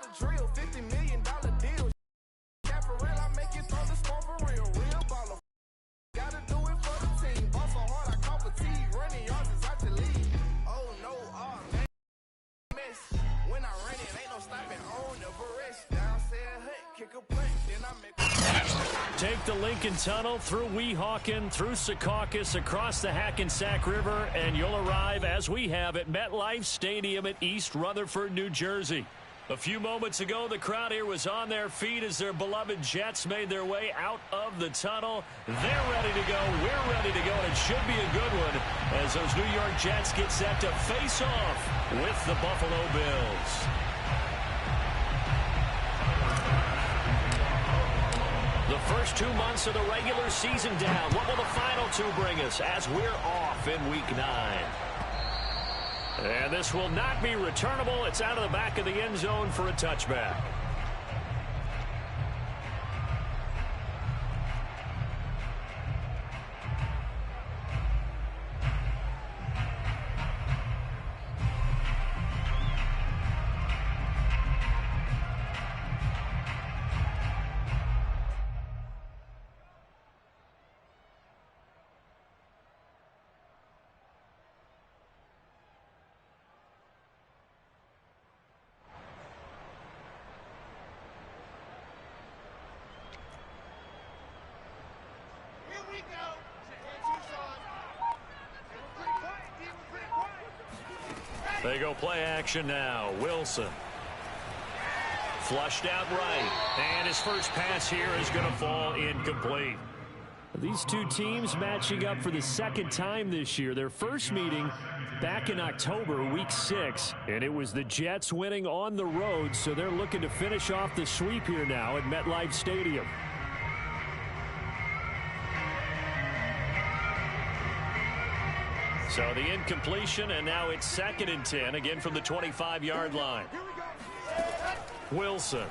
got a drill, $50 million deal. Yeah, for real, I make it throw the storm for real. Real baller. Gotta do it for the team. Ball so hard, I call fatigue. Running yards is out your league. Oh no, man. Miss. When I run it, ain't no stopping on the barrage. Downstairs hut, kick a punch, then I make Take the Lincoln Tunnel through Weehawken, through Secaucus, across the Hackensack River, and you'll arrive, as we have, at MetLife Stadium at East Rutherford, New Jersey. A few moments ago, the crowd here was on their feet as their beloved Jets made their way out of the tunnel. They're ready to go. We're ready to go, and it should be a good one as those New York Jets get set to face off with the Buffalo Bills. The first 2 months of the regular season down. What will the final two bring us as we're off in Week 9? And this will not be returnable. It's out of the back of the end zone for a touchback. They go play action now. Wilson. Flushed out right. And his first pass here is going to fall incomplete. These two teams matching up for the second time this year. Their first meeting back in October, Week 6. And it was the Jets winning on the road, so they're looking to finish off the sweep here now at MetLife Stadium. So the incompletion, and now it's 2nd and 10, again from the 25-yard line. Wilson.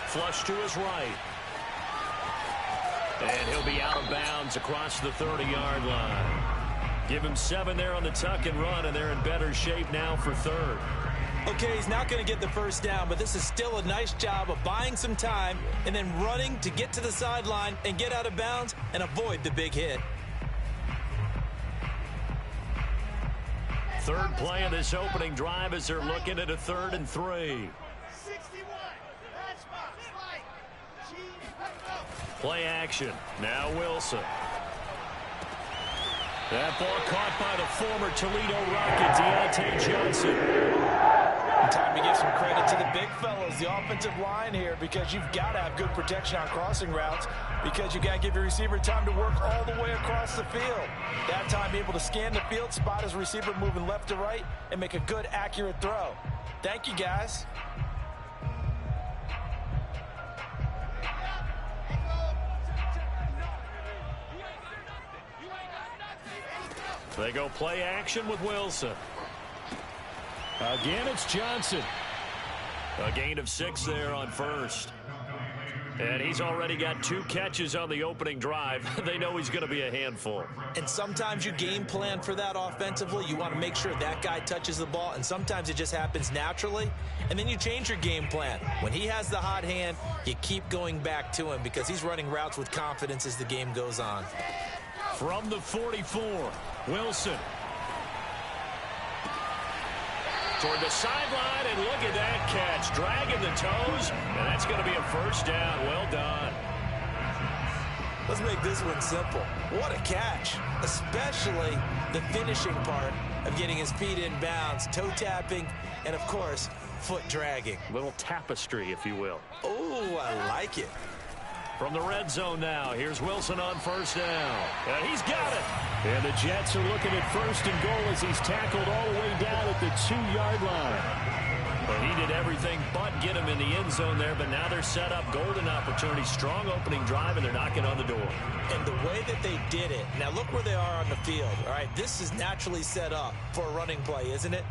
Flush to his right. And he'll be out of bounds across the 30-yard line. Give him 7 there on the tuck and run, and they're in better shape now for 3rd. Okay, he's not going to get the first down, but this is still a nice job of buying some time and then running to get to the sideline and get out of bounds and avoid the big hit. Third play of this opening drive as they're looking at a 3rd and 3. Play action. Now Wilson. That ball caught by the former Toledo Rocket, Deontay Johnson. Time to give some credit to the big fellas, the offensive line here, because you've got to have good protection on crossing routes, because you got to give your receiver time to work all the way across the field. That time able to scan the field, spot his receiver moving left to right, and make a good, accurate throw. Thank you, guys. They go play action with Wilson. Again, it's Johnson. A gain of 6 there on first. And he's already got 2 catches on the opening drive. They know he's going to be a handful. And sometimes you game plan for that offensively. You want to make sure that guy touches the ball, and sometimes it just happens naturally. And then you change your game plan. When he has the hot hand, you keep going back to him because he's running routes with confidence as the game goes on. From the 44, Wilson. Toward the sideline, and look at that catch. Dragging the toes, and that's going to be a first down. Well done. Let's make this one simple. What a catch, especially the finishing part of getting his feet in bounds, toe tapping, and, of course, foot dragging. Little tapestry, if you will. Oh, I like it. From the red zone now, here's Wilson on first down. And he's got it. And the Jets are looking at 1st and goal as he's tackled all the way down at the 2-yard line. But he did everything but get him in the end zone there, but now they're set up. Golden opportunity, strong opening drive, and they're knocking on the door. And the way that they did it, now look where they are on the field. All right, this is naturally set up for a running play, isn't it?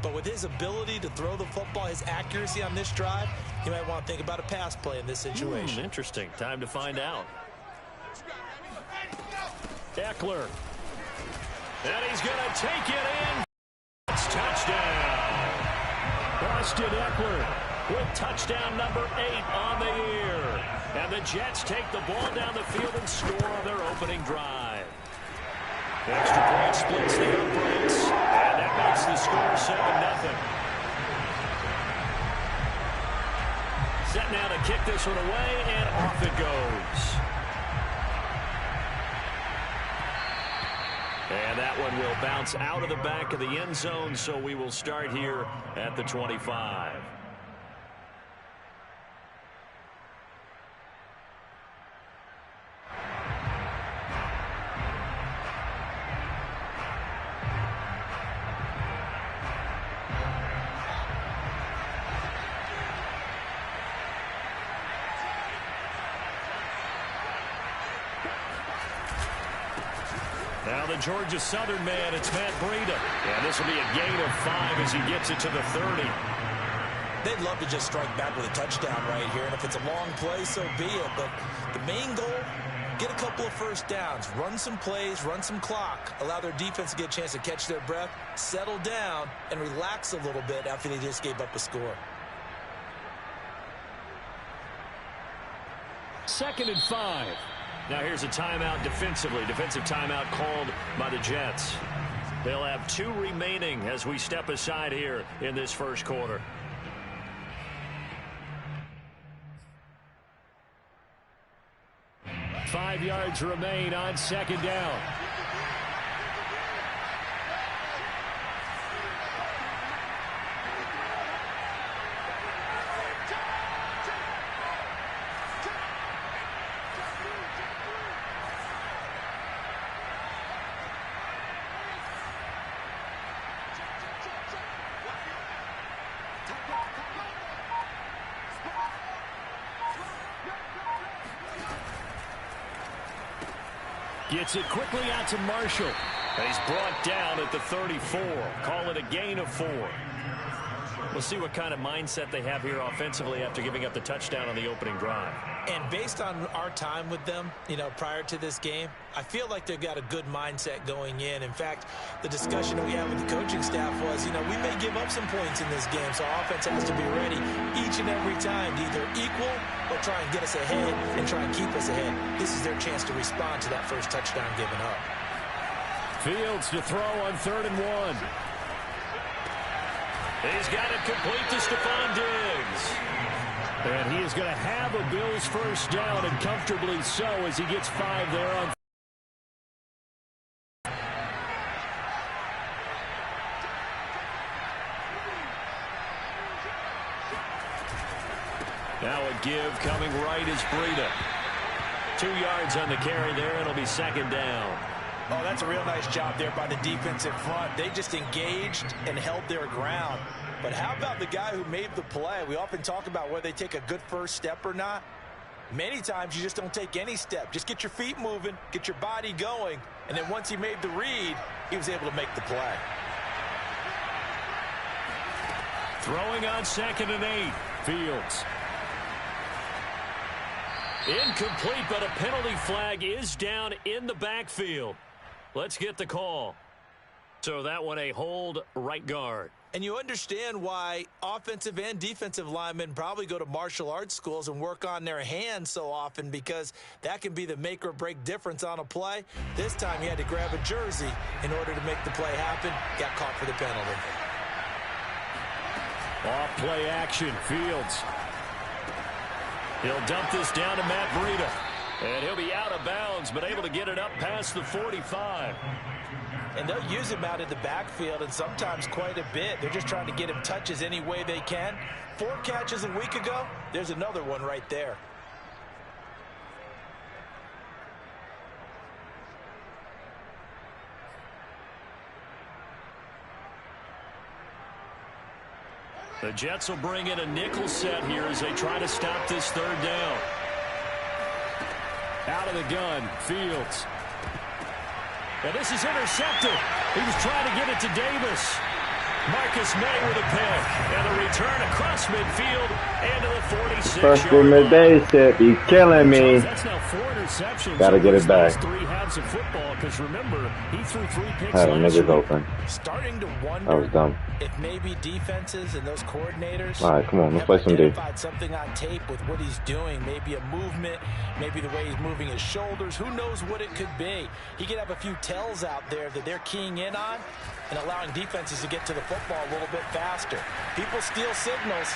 But with his ability to throw the football, his accuracy on this drive, you might want to think about a pass play in this situation. Interesting. Time to find out. Eckler. And he's going to take it in. It's touchdown. Austin Eckler with touchdown number 8 on the year. And the Jets take the ball down the field and score on their opening drive. Extra point splits the uprights, and that makes the score 7-0. Set now to kick this one away, and off it goes. And that one will bounce out of the back of the end zone, so we will start here at the 25. Now the Georgia Southern man, it's Matt Breida. And this will be a gain of 5 as he gets it to the 30. They'd love to just strike back with a touchdown right here. And if it's a long play, so be it. But the main goal, get a couple of first downs. Run some plays, run some clock. Allow their defense to get a chance to catch their breath, settle down, and relax a little bit after they just gave up a score. 2nd and 5. Now here's a timeout defensively. Defensive timeout called by the Jets. They'll have 2 remaining as we step aside here in this first quarter. Five yards remain on 2nd down. Gets it quickly out to Marshall. And he's brought down at the 34. Call it a gain of 4. We'll see what kind of mindset they have here offensively after giving up the touchdown on the opening drive. And based on our time with them, prior to this game, I feel like they've got a good mindset going in. In fact, the discussion that we had with the coaching staff was, we may give up some points in this game, so our offense has to be ready each and every time to either equal or try and get us ahead and try and keep us ahead. This is their chance to respond to that first touchdown given up. Fields to throw on 3rd and 1. He's got it complete to Stephon Diggs. And he is going to have a Bills first down, and comfortably so, as he gets 5 there on. Now a give coming right is Breida. 2 yards on the carry there. It'll be 2nd down. Oh, that's a real nice job there by the defensive front. They just engaged and held their ground. But how about the guy who made the play? We often talk about whether they take a good first step or not. Many times you just don't take any step. Just get your feet moving, get your body going, and then once he made the read, he was able to make the play. Throwing on 2nd and 8. Fields. Incomplete, but a penalty flag is down in the backfield. Let's get the call. So that one a hold right guard. And you understand why offensive and defensive linemen probably go to martial arts schools and work on their hands so often, because that can be the make or break difference on a play. This time he had to grab a jersey in order to make the play happen. Got caught for the penalty. Off play action. Fields. He'll dump this down to Matt Breida. And he'll be out of bounds, but able to get it up past the 45. And they'll use him out in the backfield, and sometimes quite a bit. They're just trying to get him touches any way they can. 4 catches a week ago. There's another one right there. The Jets will bring in a nickel set here as they try to stop this 3rd down. Out of the gun, Fields. And this is intercepted. He was trying to get it to Davis. Marcus May with a pick. And the return across across midfield and to the 46-yard First line. midday shit, you killing me. That's now 4 interceptions. Gotta get it back. 3 halves of football, because remember, he threw 3 picks Had last niggas week. open. Starting to That was wonder dumb. if maybe defenses and those coordinators All right, come on, let's have play some D. identified something on tape with what he's doing. Maybe a movement, maybe the way he's moving his shoulders. Who knows what it could be? He could have a few tells out there that they're keying in on and allowing defenses to get to the football a little bit faster. People steal signals.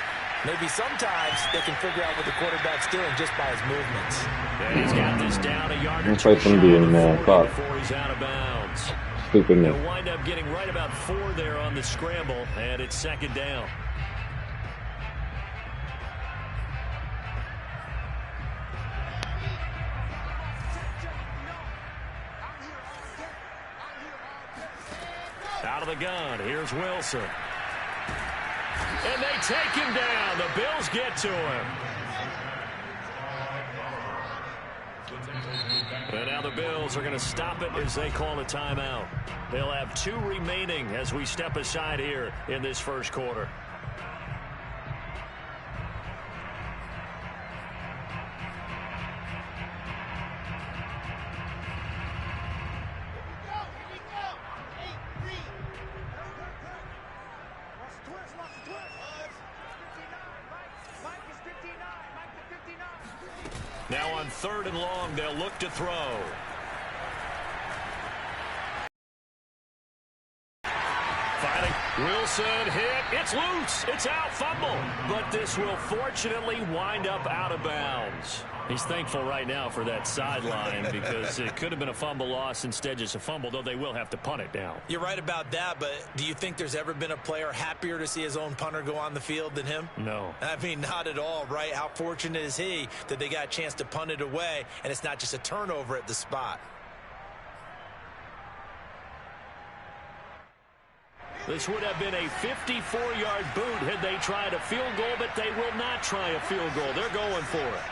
Maybe sometimes they can figure out what the quarterback's doing just by his movements. And he's got this down a yard or Let's play some D, man. Fuck. before he's out of bounds. Stupid me. He'll wind up getting right about 4 there on the scramble, and it's second down. Out of the gun, here's Wilson. And they take him down. The Bills get to him. And now the Bills are going to stop it as they call a timeout. They'll have 2 remaining as we step aside here in this first quarter. Now on 3rd and long, they'll look to throw. Fighting. Wilson hit. It's loose. It's out. Fumble. But this will fortunately wind up out of bounds. He's thankful right now for that sideline because it could have been a fumble loss, instead just a fumble, though they will have to punt it down. You're right about that, but do you think there's ever been a player happier to see his own punter go on the field than him? No. I mean, not at all, right? How fortunate is he that they got a chance to punt it away, and it's not just a turnover at the spot. This would have been a 54-yard boot had they tried a field goal, but they will not try a field goal. They're going for it.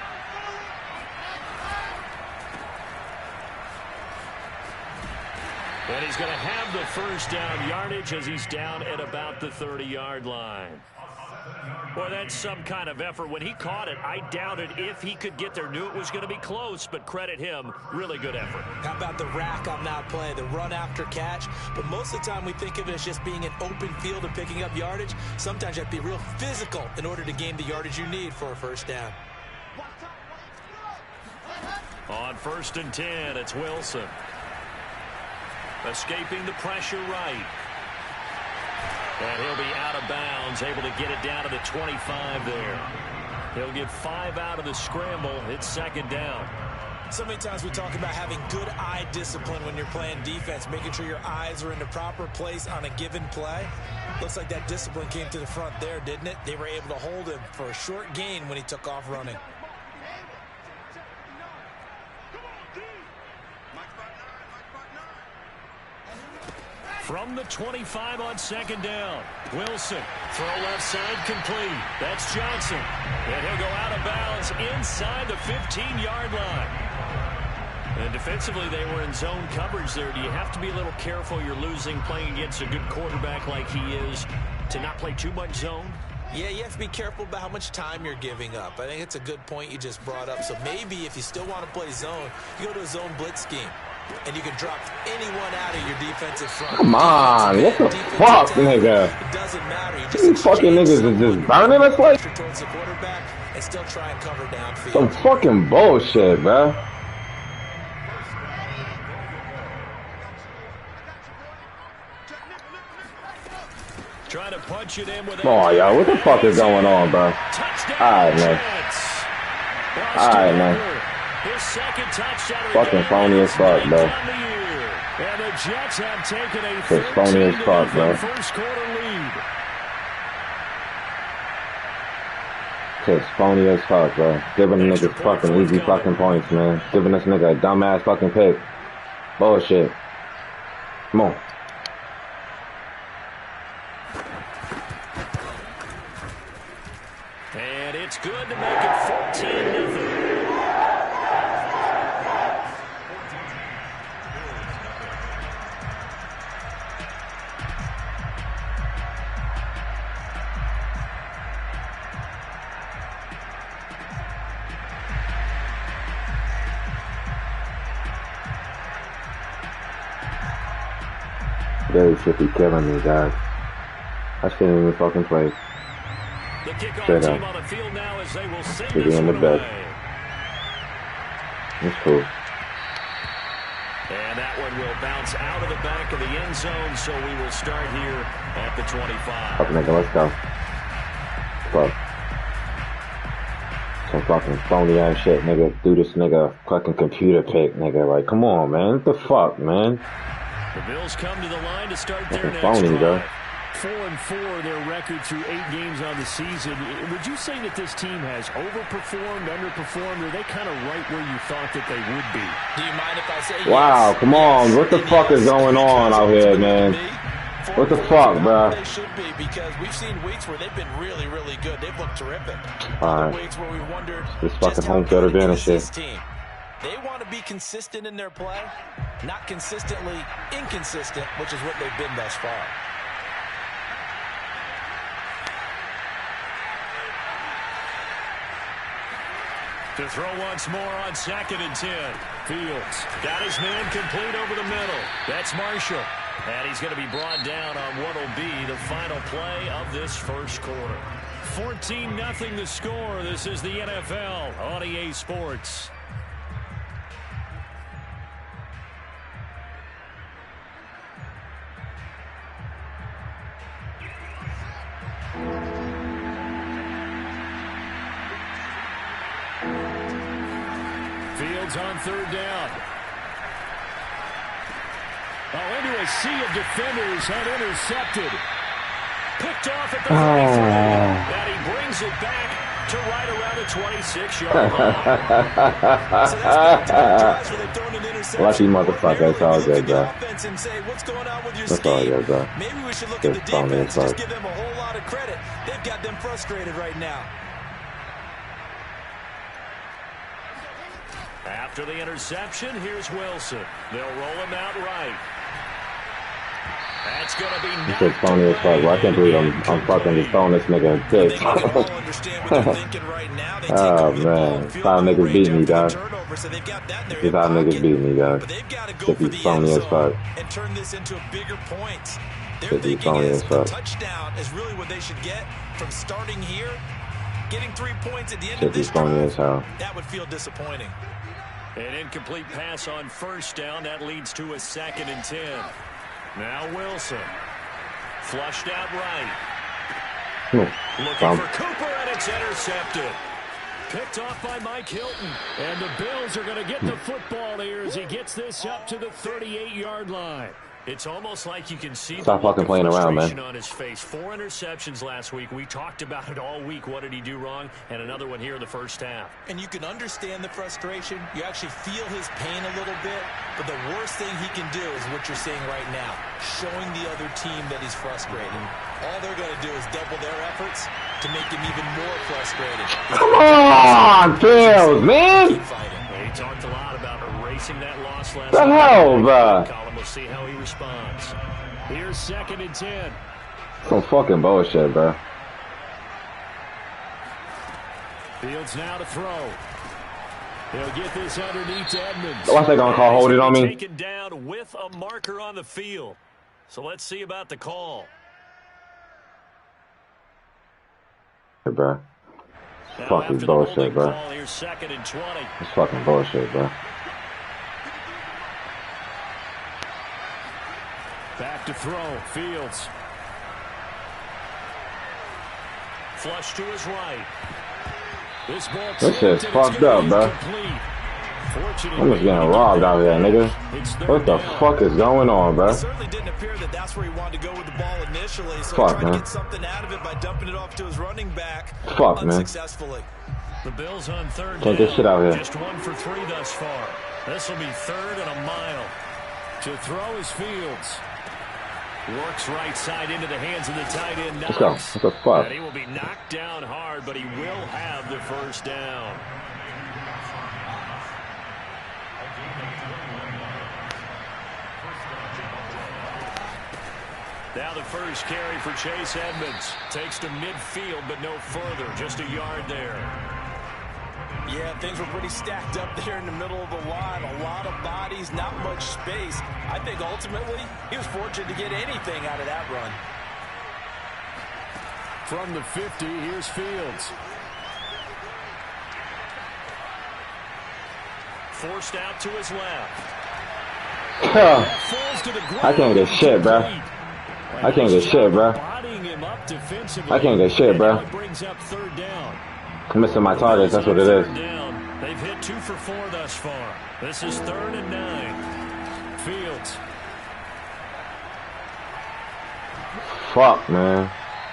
And he's going to have the first down yardage as he's down at about the 30-yard line. Boy, that's some kind of effort. When he caught it, I doubted if he could get there. Knew it was going to be close, but credit him. Really good effort. How about the rack on that play, the run after catch? But most of the time we think of it as just being an open field and picking up yardage. Sometimes you have to be real physical in order to gain the yardage you need for a first down. On 1st and 10, it's Wilson. Escaping the pressure right. And he'll be out of bounds, able to get it down to the 25 there. He'll get 5 out of the scramble. It's second down. So many times we talk about having good eye discipline when you're playing defense, making sure your eyes are in the proper place on a given play. Looks like that discipline came to the front there, didn't it? They were able to hold him for a short gain when he took off running. From the 25 on second down. Wilson, throw left side complete. That's Johnson. And he'll go out of bounds inside the 15-yard line. And defensively, they were in zone coverage there. Do you have to be a little careful? You're losing playing against a good quarterback like he is to not play too much zone? Yeah, you have to be careful about how much time you're giving up. I think it's a good point you just brought up. So maybe if you still want to play zone, you go to a zone blitz scheme. And you can drop anyone out of your defensive front. Come on, what the fuck, nigga? It doesn't matter. You These just fucking niggas is just burning us like towards the quarterback and still try and cover downfield. some fucking bullshit, bro. Trying to punch it in with Oh, yo, what the fuck is going on, bro? Alright, man. Alright, man. His second touchdown. Fucking phony as fuck, bro. And the Jets have taken a It's phony as fuck, bro. first quarter lead. It's phony as fuck, bro. Giving niggas fucking easy fucking points, man. Giving this nigga a dumbass fucking pick. Bullshit. Come on. And it's good to make it 14-0. They should be killing me, guys. I shouldn't even fucking play. The kickoff Straight team up. on the field now as they will send Should be this in the one bed. away. That's cool. And that one will bounce out of the back of the end zone, so we will start here at the 25. Fuck, nigga, let's go. Fuck. Some fucking phony ass shit, nigga. Do this nigga fucking computer pick, nigga. Like, come on, man. What the fuck, man? The Bills come to the line to start their Fucking next phony, bro. drive. 4-4, their record through 8 games on the season. Would you say that this team has overperformed, underperformed, or are they kind of right where you thought that they would be? Do you mind if I say Wow, yes? come on. Yes. What the fuck is going on out here, man? What the fuck, bro? They should be, because we've seen weeks where they've been really, really good. They've looked terrific. Alright. Weeks where we wondered This just fucking how home field good advantage is this shit. team. They want to be consistent in their play, not consistently inconsistent, which is what they've been thus far. To throw once more on 2nd and 10. Fields got his man complete over the middle. That's Marshall. And he's going to be brought down on what will be the final play of this first quarter. 14-0 the score. This is the NFL on EA Sports. Fields on 3rd down. Oh, into a sea of defenders and intercepted. Picked off at the 33. And he brings it back to right around the 26-yard line. So that's been drives where they've thrown an interception. Lucky motherfucker. It's all good, bro. Offense and say, what's going on with your That's all scheme? good, bro. Maybe we should look at the Just phony defense. as Just fuck. give them a whole lot of credit. They've got them frustrated right now. After the interception, here's Wilson. They'll roll him out right. That's going to be This shit's phony as fuck, bro. I can't believe I'm fucking just throwing this nigga a They dick. can all understand what they're thinking right now. They take Oh, over the ball man. and field How goal niggas range beat me, after the dog. turnover, so they've got that in their This is how hip niggas pocket. beat me, dog. But they've got to go Shit for be the end phony as zone fuck. and turn this into a bigger point. Their Shit be thinking phony is as a fuck. touchdown is really what they should get from starting here. Getting 3 points at the end Shit of be this phony drive, as hell. that would feel disappointing. An incomplete pass on 1st down. That leads to a 2nd and 10. Now Wilson. Flushed out right. Looking for Cooper, and it's intercepted. Picked off by Mike Hilton. And the Bills are going to get the football here as he gets this up to the 38-yard line. It's almost like you can see Stop the look fucking of playing around, man. frustration on his face. 4 interceptions last week. We talked about it all week. What did he do wrong? And another one here in the first half. And you can understand the frustration. You actually feel his pain a little bit. But the worst thing he can do is what you're seeing right now, showing the other team that he's frustrated. All they're going to do is double their efforts to make him even more frustrated. Come on, Fields, man! Keep fighting. He talked a lot about erasing that loss last The week. hell, bruh? Colin, we'll see how he responds. Here's 2nd and 10. Some fucking bullshit, bro. Fields now to throw. He'll get this underneath to Edmonds. What's they gonna call? Hold it on me? Taken down with a marker on the field. So let's see about the call. Hey, bro. Now Fucking after the bullshit, holding bro. call, here's 2nd and 20. It's fucking bullshit, bro. Back to throw. Fields. Flush to his right. This ball This shit's tipped, and it's fucked gonna up, be bro. incomplete. Fortunately, I'm just getting robbed out here, nigga. it's third What the down. fuck is going on, bro? It certainly didn't appear that that's where he wanted to go with the ball initially, so Fuck, he tried man. to get something out of it by dumping it off to his running back Fuck, man. unsuccessfully. The Bills on 3rd Can't down. get shit out here. Just 1 for 3 thus far. This will be 3rd and a mile. To throw is Fields. Works right side into the hands of the tight end. Let's go. Knox. What the fuck? And he will be knocked down hard, but he will have the first down. Now the first carry for Chase Edmonds. Takes to midfield, but no further. Just a yard there. Yeah, things were pretty stacked up there in the middle of the line. A lot of bodies, not much space. I think ultimately he was fortunate to get anything out of that run. From the 50, here's Fields. Forced out to his left. I can't get shit, bro. I can't get shit, bro. I can't get shit, bro. I'm missing my targets, that's what it is. They've hit 2 for 4 thus far. This is 3rd and 9. Fields. Fuck, man.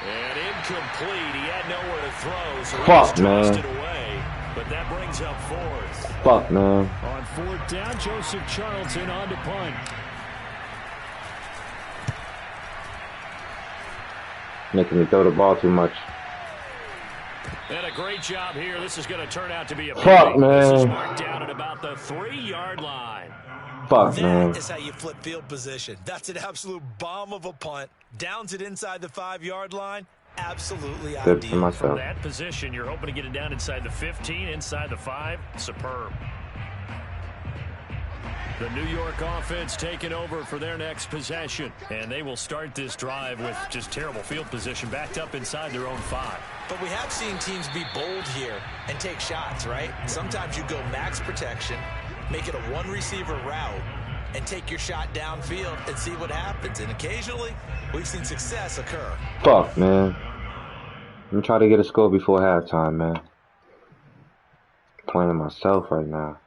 And incomplete. He had nowhere to throw, so fuck, he man. It away. But that brings up 4th. Fuck, man. On 4th down, Joseph Charlton on to punt. Making me throw the ball too much. And a great job here. This is going to turn out to be a fuck, play. man. This is marked down at about the 3-yard line. Fuck, man. That is how you flip field position. That's an absolute bomb of a punt. Downs it inside the 5-yard line. Absolutely ideal. From that position, you're hoping to get it down inside the 15, inside the 5. Superb. The New York offense taking over for their next possession. And they will start this drive with just terrible field position, backed up inside their own 5. But we have seen teams be bold here and take shots, right? Sometimes you go max protection, make it a 1-receiver route, and take your shot downfield and see what happens. And occasionally, we've seen success occur. Fuck, man. I'm trying to get a score before halftime, man. Playing myself right now.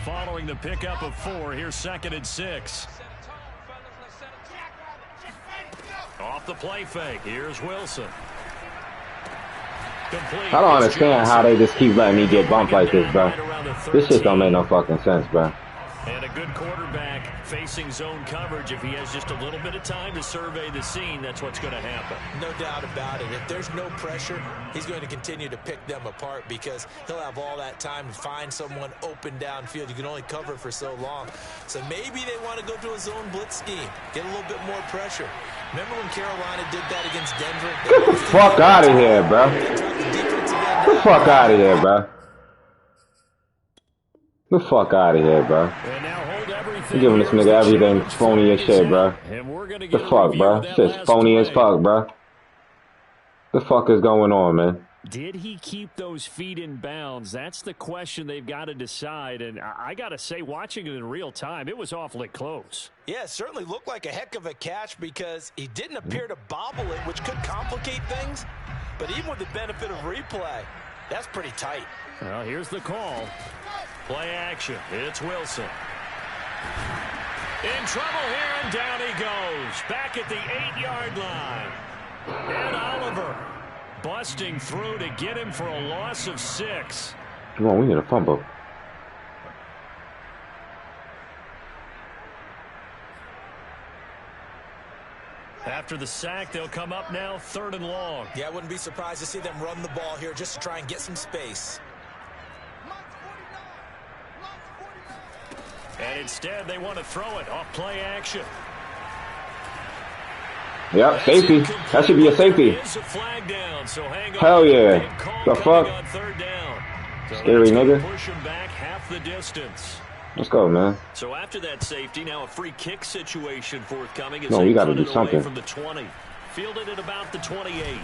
Following the pickup of 4, here's 2nd and 6. Off the play fake, here's Wilson. Complete. I don't understand how they just keep letting me get bumped like this, bro. This shit don't make no fucking sense, bro. And a good quarterback facing zone coverage. If he has just a little bit of time to survey the scene, that's what's going to happen. No doubt about it. If there's no pressure, he's going to continue to pick them apart because he'll have all that time to find someone open downfield. You can only cover for so long. So maybe they want to go to a zone blitz scheme, get a little bit more pressure. Remember when Carolina did that against Denver? Get the fuck out of here, bro. Get the fuck out of here, bro. Get the fuck out of here, bro. You're giving this nigga everything phony as shit, bro. The fuck, bro? Shit's phony as fuck, bro. The fuck is going on, man? Did he keep those feet in bounds? That's the question they've got to decide. And I got to say, watching it in real time, it was awfully close. Yeah, it certainly looked like a heck of a catch because he didn't appear to bobble it, which could complicate things. But even with the benefit of replay, that's pretty tight. Well, here's the call. Play action. It's Wilson. In trouble here, and down he goes. Back at the 8-yard line. And Oliver busting through to get him for a loss of 6. Come on, we need a fumble. After the sack, they'll come up now 3rd and long. Yeah, I wouldn't be surprised to see them run the ball here just to try and get some space. And instead, they want to throw it off play action. Yep, safety. That should be a safety. Hell yeah. The fuck? Scary nigga. Push him back half the distance. Let's go, man. So after that safety, now a free kick situation forthcoming. No, we got to do something. From the 20. Fielded at about the 28.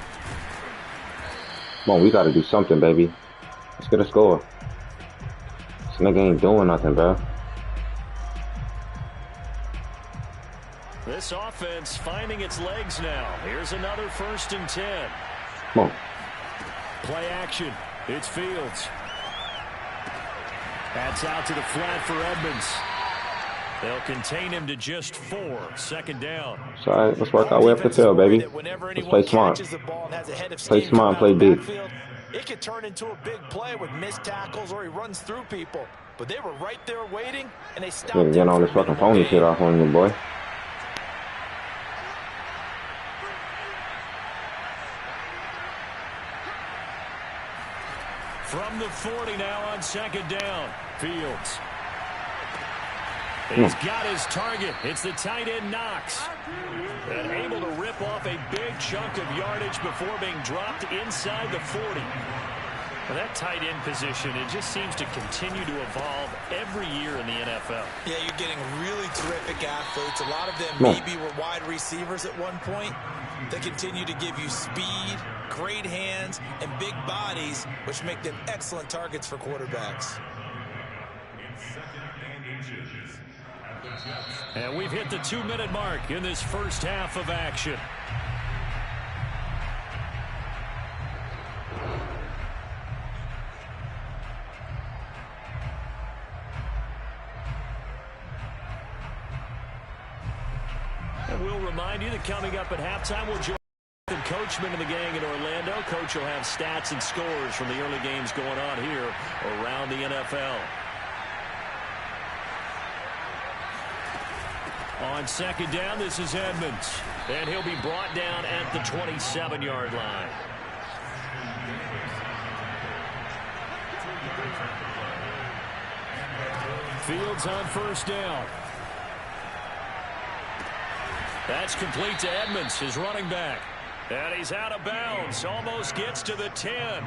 Come on, we got to do something, baby. Let's get a score. This nigga ain't doing nothing, bro. This offense finding its legs now. Here's another 1st and 10. Come on. Play action. It's Fields. That's out to the flat for Edmonds. They'll contain him to just 4. 2nd down. It's all right. Let's work our way up the field, baby. Let's play smart. Play smart, play deep. It could turn into a big play with missed tackles or he runs through people. But they were right there waiting, and they stopped him. Getting all this fucking pony shit off on you, boy. From the 40 now on 2nd down. Fields. He's got his target. It's the tight end Knox. And able to rip off a big chunk of yardage before being dropped inside the 40. Well, that tight end position, it just seems to continue to evolve every year in the NFL. Yeah, you're getting really terrific athletes. A lot of them maybe were wide receivers at one point. They continue to give you speed, great hands, and big bodies, which make them excellent targets for quarterbacks. And we've hit the 2-minute mark in this first half of action. And we'll remind you that coming up at halftime, we'll join the coachman of the gang in Orlando. Coach will have stats and scores from the early games going on here around the NFL. On second down, this is Edmonds. And he'll be brought down at the 27-yard line. Fields on first down. That's complete to Edmonds, his running back. And he's out of bounds. Almost gets to the 10.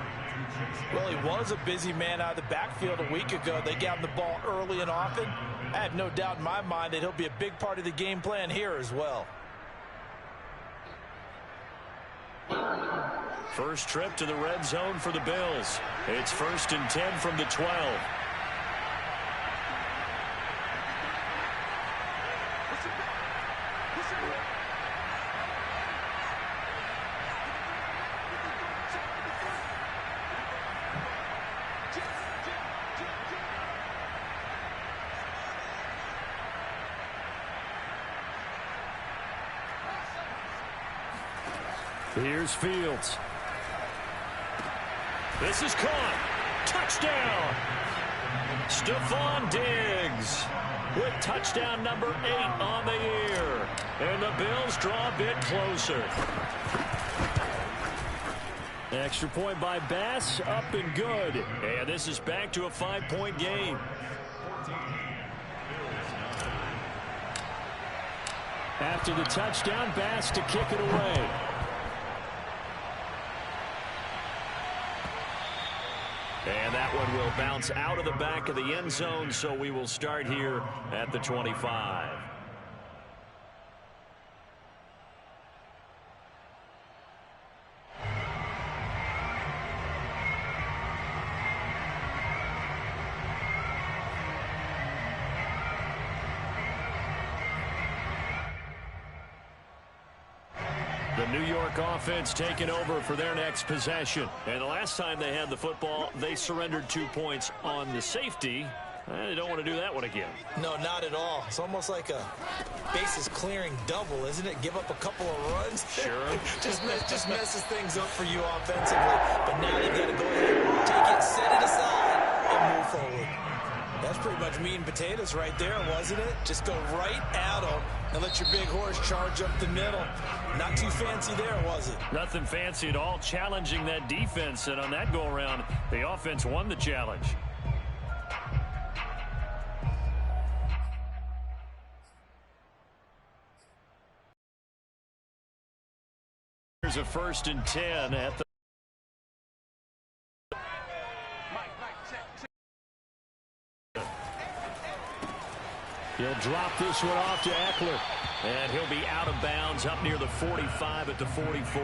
Well, he was a busy man out of the backfield a week ago. They got him the ball early and often. I have no doubt in my mind that he'll be a big part of the game plan here as well. First trip to the red zone for the Bills. It's 1st and 10 from the 12. Here's Fields. This is caught. Touchdown. Stephon Diggs with touchdown number 8 on the year. And the Bills draw a bit closer. Extra point by Bass, up and good. And this is back to a 5-point game. After the touchdown, Bass to kick it away. And that one will bounce out of the back of the end zone, so we will start here at the 25. The New York offense taking over for their next possession. And the last time they had the football, they surrendered 2 points on the safety. They don't want to do that one again. No, not at all. It's almost like a bases clearing double, isn't it? Give up a couple of runs. Sure. just messes things up for you offensively. But now they've got to go ahead, take it, set it aside, and move forward. That's pretty much meat and potatoes right there, wasn't it? Just go right at them and let your big horse charge up the middle. Not too fancy there, was it? Nothing fancy at all, challenging that defense. And on that go-around, the offense won the challenge. Here's a 1st and 10 at the... He'll drop this one off to Eckler. And he'll be out of bounds up near the 45 at the 44.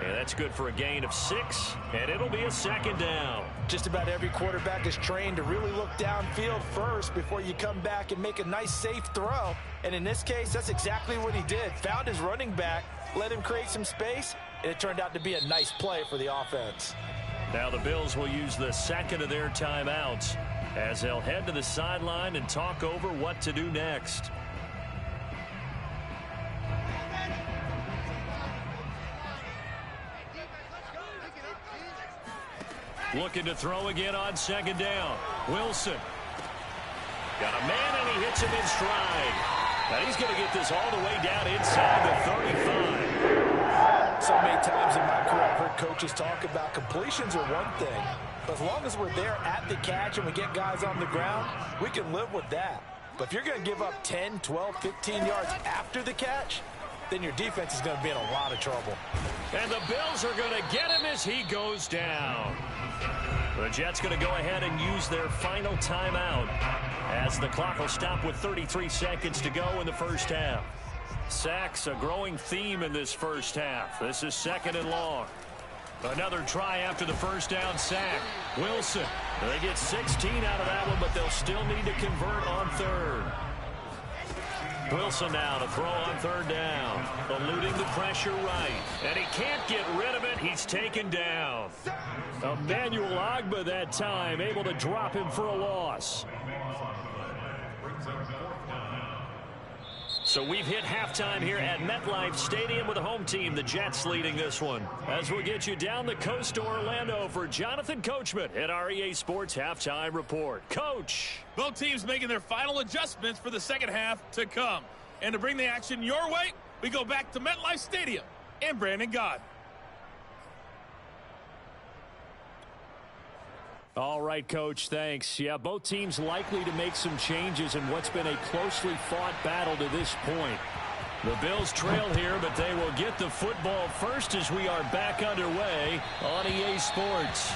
And that's good for a gain of 6. And it'll be a 2nd down. Just about every quarterback is trained to really look downfield first before you come back and make a nice, safe throw. And in this case, that's exactly what he did. Found his running back, let him create some space, and it turned out to be a nice play for the offense. Now the Bills will use the 2nd of their timeouts as they'll head to the sideline and talk over what to do next. Looking to throw again on 2nd down. Wilson. Got a man, and he hits him in stride. Now he's going to get this all the way down inside the 35. So many times in my career, I've heard coaches talk about completions are one thing. But as long as we're there at the catch and we get guys on the ground, we can live with that. But if you're going to give up 10, 12, 15 yards after the catch, then your defense is going to be in a lot of trouble. And the Bills are going to get him as he goes down. The Jets going to go ahead and use their final timeout as the clock will stop with 33 seconds to go in the first half. Sacks a growing theme in this first half. This is 2nd and long. Another try after the first down sack. Wilson. They get 16 out of that one, but they'll still need to convert on 3rd. Wilson now to throw on 3rd down. Eluding the pressure right. And he can't get rid of it. He's taken down. Emmanuel Ogbah that time able to drop him for a loss. So we've hit halftime here at MetLife Stadium with the home team, the Jets, leading this one. As we'll get you down the coast to Orlando for Jonathan Coachman at our EA Sports Halftime Report. Coach. Both teams making their final adjustments for the second half to come. And to bring the action your way, we go back to MetLife Stadium and Brandon Gott. All right, Coach, thanks. Yeah, both teams likely to make some changes in what's been a closely fought battle to this point. The Bills trail here, but they will get the football first as we are back underway on EA Sports.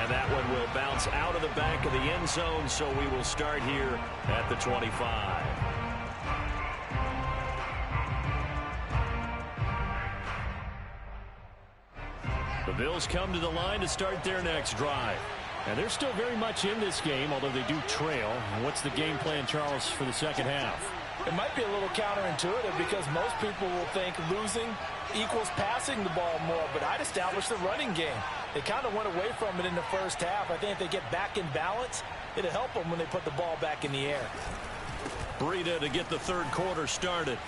And that one will bounce out of the back of the end zone, so we will start here at the 25. The Bills come to the line to start their next drive. And they're still very much in this game, although they do trail. What's the game plan, Charles, for the second half? It might be a little counterintuitive because most people will think losing equals passing the ball more, but I'd establish the running game. They kind of went away from it in the first half. I think if they get back in balance, it'll help them when they put the ball back in the air. Breida to get the third quarter started.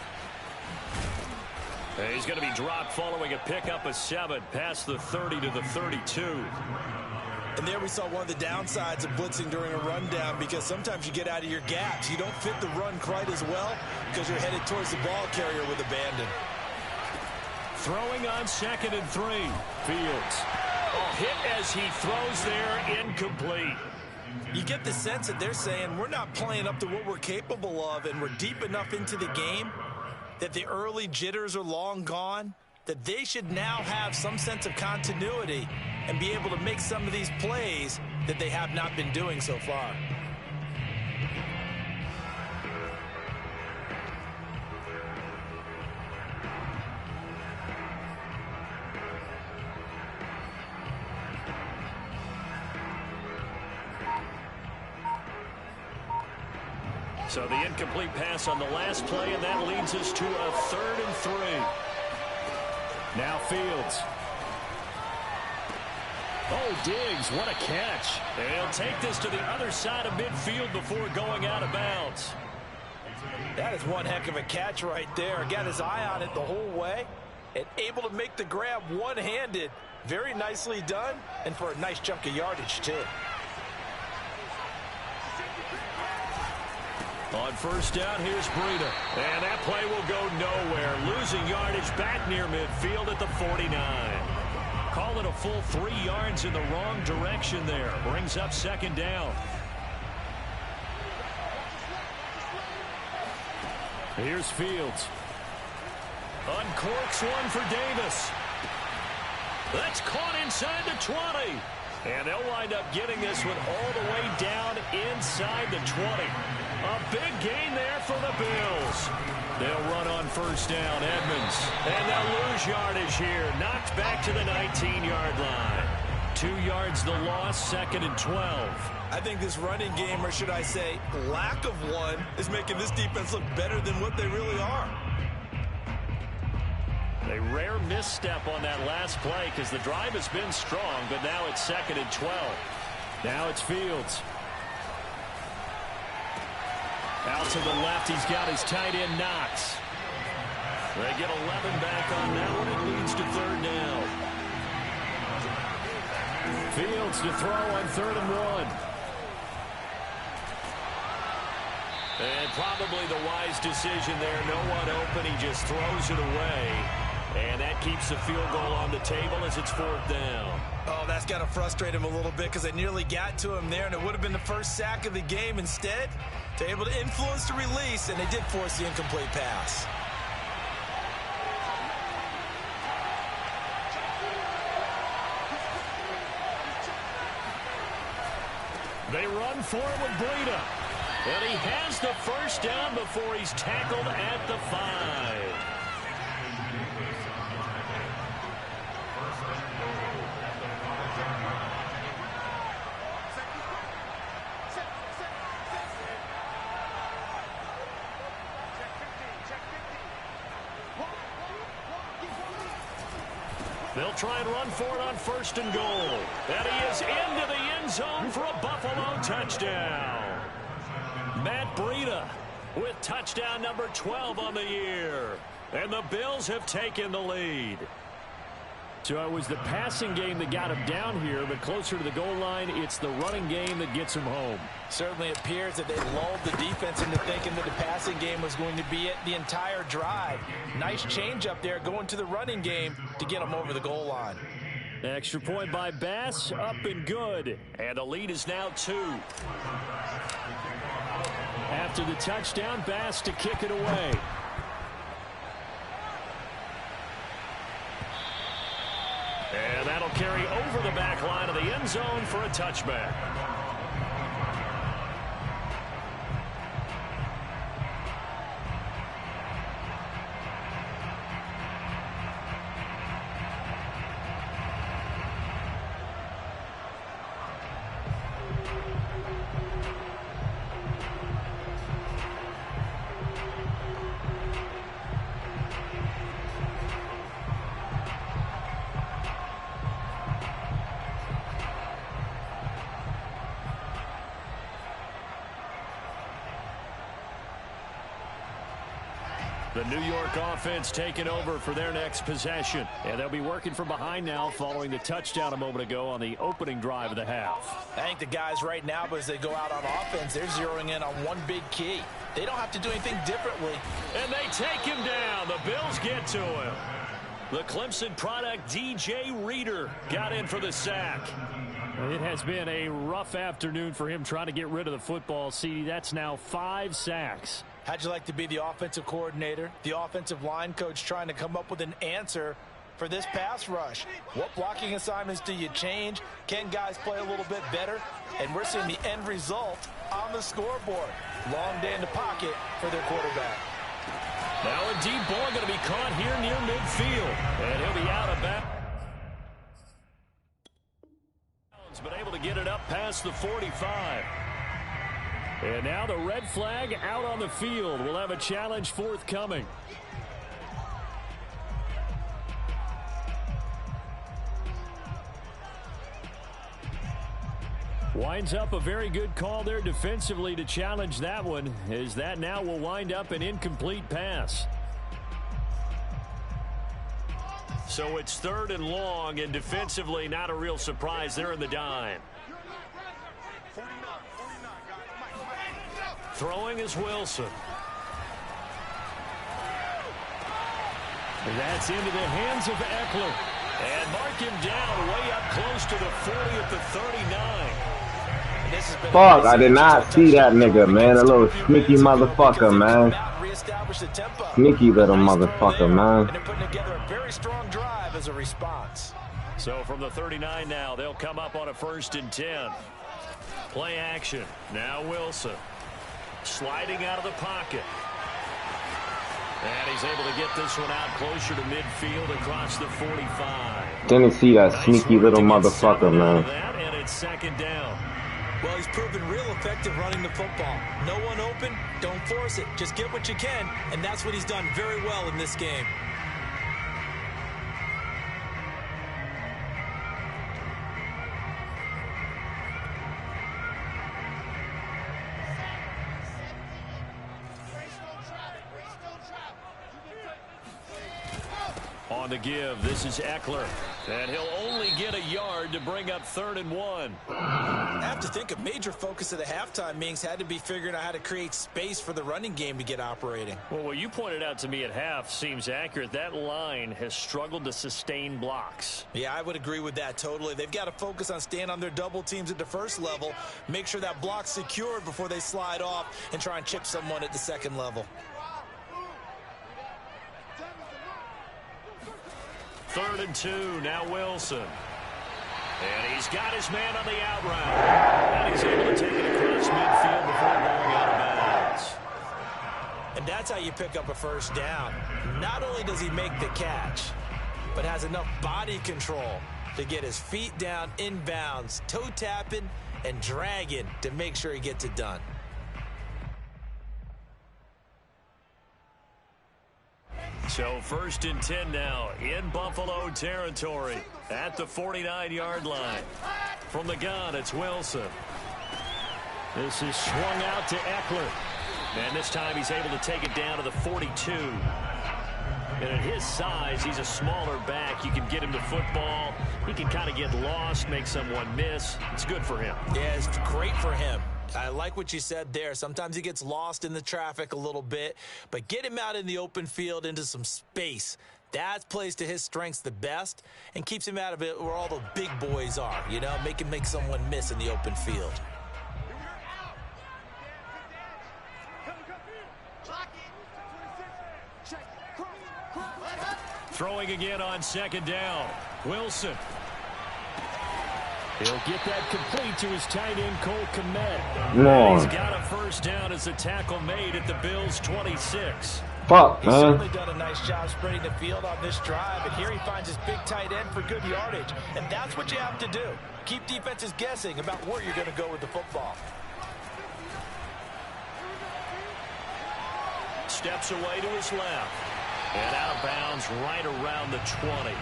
And he's going to be dropped following a pickup of 7 past the 30 to the 32. And there we saw one of the downsides of blitzing during a rundown because sometimes you get out of your gaps. You don't fit the run quite as well because you're headed towards the ball carrier with abandon. Throwing on 2nd and 3. Fields. A hit as he throws there, incomplete. You get the sense that they're saying we're not playing up to what we're capable of and we're deep enough into the game that the early jitters are long gone, that they should now have some sense of continuity and be able to make some of these plays that they have not been doing so far. So the incomplete pass on the last play, and that leads us to a 3rd and 3. Now Fields. Oh, Diggs, what a catch. They'll take this to the other side of midfield before going out of bounds. That is one heck of a catch right there. Got his eye on it the whole way and able to make the grab one-handed. Very nicely done, and for a nice chunk of yardage, too. On first down, here's Breida. And that play will go nowhere. Losing yardage back near midfield at the 49. Call it a full 3 yards in the wrong direction there. Brings up 2nd down. Here's Fields. Uncorks one for Davis. That's caught inside the 20. And they'll wind up getting this one all the way down inside the 20. A big gain there for the Bills. They'll run on first down, Edmonds. And they'll lose yardage here. Knocked back to the 19-yard line. 2 yards the loss, 2nd and 12. I think this running game, or should I say lack of one, is making this defense look better than what they really are. A rare misstep on that last play because the drive has been strong, but now it's 2nd and 12. Now it's Fields. Out to the left, he's got his tight end, Knox. They get 11 back on that one. It leads to 3rd down. Fields to throw on 3rd and 1. And probably the wise decision there. No one open. He just throws it away. And that keeps the field goal on the table as it's 4th down. Oh, that's got to frustrate him a little bit because they nearly got to him there, and it would have been the first sack of the game. Instead, they're able to influence the release, and they did force the incomplete pass. They run for it with Breida. And he has the first down before he's tackled at the 5. They'll try and run for it on 1st and goal. And he is into the end zone for a Buffalo touchdown. Matt Breida with touchdown number 12 on the year. And the Bills have taken the lead. So it was the passing game that got him down here, but closer to the goal line, it's the running game that gets him home. Certainly appears that they lulled the defense into thinking that the passing game was going to be it the entire drive. Nice change up there going to the running game to get them over the goal line. Extra point by Bass, up and good. And the lead is now 2. After the touchdown, Bass to kick it away. And that'll carry over the back line of the end zone for a touchback. The New York offense taking over for their next possession. And they'll be working from behind now following the touchdown a moment ago on the opening drive of the half. I think the guys right now, as they go out on offense, they're zeroing in on one big key. They don't have to do anything differently. And they take him down. The Bills get to him. The Clemson product, DJ Reader, got in for the sack. It has been a rough afternoon for him trying to get rid of the football. See, that's now 5 sacks. How'd you like to be the offensive coordinator, the offensive line coach trying to come up with an answer for this pass rush? What blocking assignments do you change? Can guys play a little bit better? And we're seeing the end result on the scoreboard. Long day in the pocket for their quarterback. Now a deep ball going to be caught here near midfield. And he'll be out of bounds. But able to get it up past the 45. And now the red flag out on the field. We'll have a challenge forthcoming. Winds up a very good call there defensively to challenge that one, as that now will wind up an incomplete pass. So it's 3rd and long, and defensively not a real surprise. They're in the dime. Throwing is Wilson. That's into the hands of Eckler. And mark him down way up close to the 40 at the 39. Fuck, I did not see that nigga, man. A little sneaky motherfucker, man. Sneaky little motherfucker, man. And they're putting together a very strong drive as a response. So from the 39 now, they'll come up on a 1st and 10. Play action. Now Wilson. Sliding out of the pocket. And he's able to get this one out closer to midfield across the 45. Didn't see that sneaky little motherfucker, man. And it's 2nd down. Well, he's proven real effective running the football. No one open, don't force it. Just get what you can, and that's what he's done very well in this game. On On the give, this is Eckler. And he'll only get a yard to bring up 3rd and 1. I have to think a major focus of the halftime meetings had to be figuring out how to create space for the running game to get operating. Well, what you pointed out to me at half seems accurate. That line has struggled to sustain blocks. Yeah, I would agree with that totally. They've got to focus on staying on their double teams at the first level, make sure that block's secured before they slide off and try and chip someone at the second level. 3rd and 2, now Wilson. And he's got his man on the out route. And he's able to take it across midfield before going out of bounds. And that's how you pick up a first down. Not only does he make the catch, but has enough body control to get his feet down inbounds, toe tapping and dragging to make sure he gets it done. So 1st and 10 now in Buffalo territory at the 49-yard line. From the gun, it's Wilson. This is swung out to Eckler. And this time he's able to take it down to the 42. And at his size, he's a smaller back. You can get him to football. He can kind of get lost, make someone miss. It's good for him. Yeah, it's great for him. I like what you said there. Sometimes he gets lost in the traffic a little bit, but get him out in the open field into some space. That plays to his strengths the best and keeps him out of it where all the big boys are, you know, make someone miss in the open field. Throwing again on 2nd down. Wilson. He'll get that complete to his tight end, Cole Kmet. He's got a first down as a tackle made at the Bills' 26. Fuck, He's man. certainly done a nice job spreading the field on this drive, and here he finds his big tight end for good yardage. And that's what you have to do. Keep defenses guessing about where you're going to go with the football. Steps away to his left. And out of bounds right around the 20.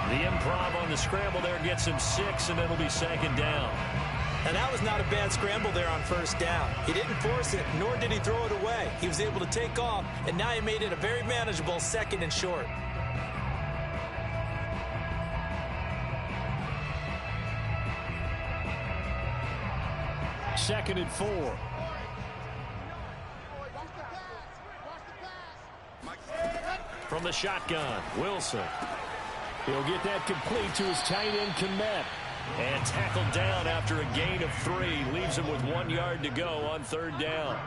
The improv on the scramble there gets him 6, and it'll be 2nd down. And that was not a bad scramble there on 1st down. He didn't force it, nor did he throw it away. He was able to take off, and now he made it a very manageable 2nd and short. Second and 4. From the shotgun, Wilson. He'll get that complete to his tight end, Kmet. And tackled down after a gain of 3. Leaves him with 1 yard to go on 3rd down.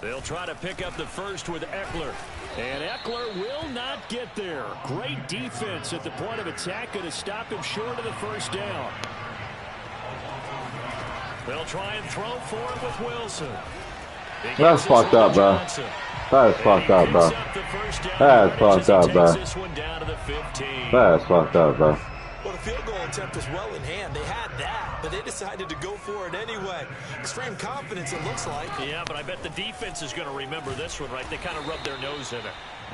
They'll try to pick up the first with Eckler. And Eckler will not get there. Great defense at the point of attack to stop him short of the first down. They'll try and throw for it with Wilson. That's fucked up, bro. That's fucked up, bro. That's fucked up, bro. That's fucked up, bro. Well, the field goal attempt was well in hand. They had that, but they decided to go for it anyway. Extreme confidence, it looks like. Yeah, but I bet the defense is going to remember this one, right? They kind of rubbed their nose in it.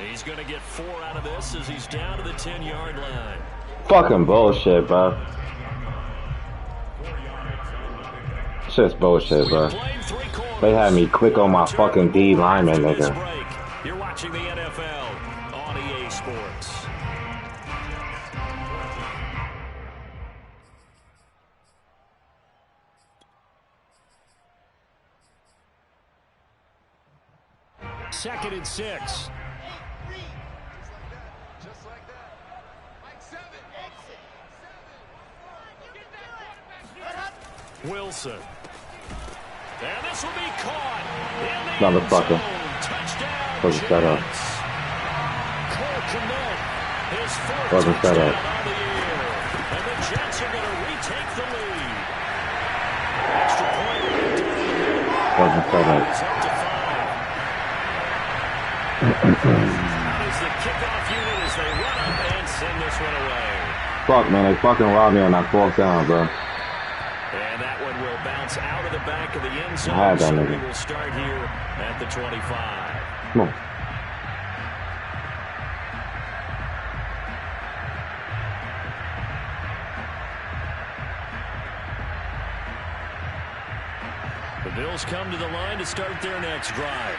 He's going to get 4 out of this as he's down to the 10-yard line. Fucking bullshit, bro. Shit's bullshit, bro. They had me click on my fucking D lineman, nigga. You're watching the NFL on EA Sports. Second and 6. Wilson. And this will be caught. Motherfucker. Touchdown. Wasn't set up. Cole Kmet, his 4th Wasn't set touchdown up. on the year. And the Jets are going to retake the lead. Extra point right down the middle. Wasn't set up. It's up to 5. That is the kickoff unit as they run up and send this one away. Fuck, man. They fucking robbed me on that 4th down, bro. And that one will bounce out of the back of the end zone. I had that So nigga. we will start here at the 25. Come on. Bills come to the line to start their next drive.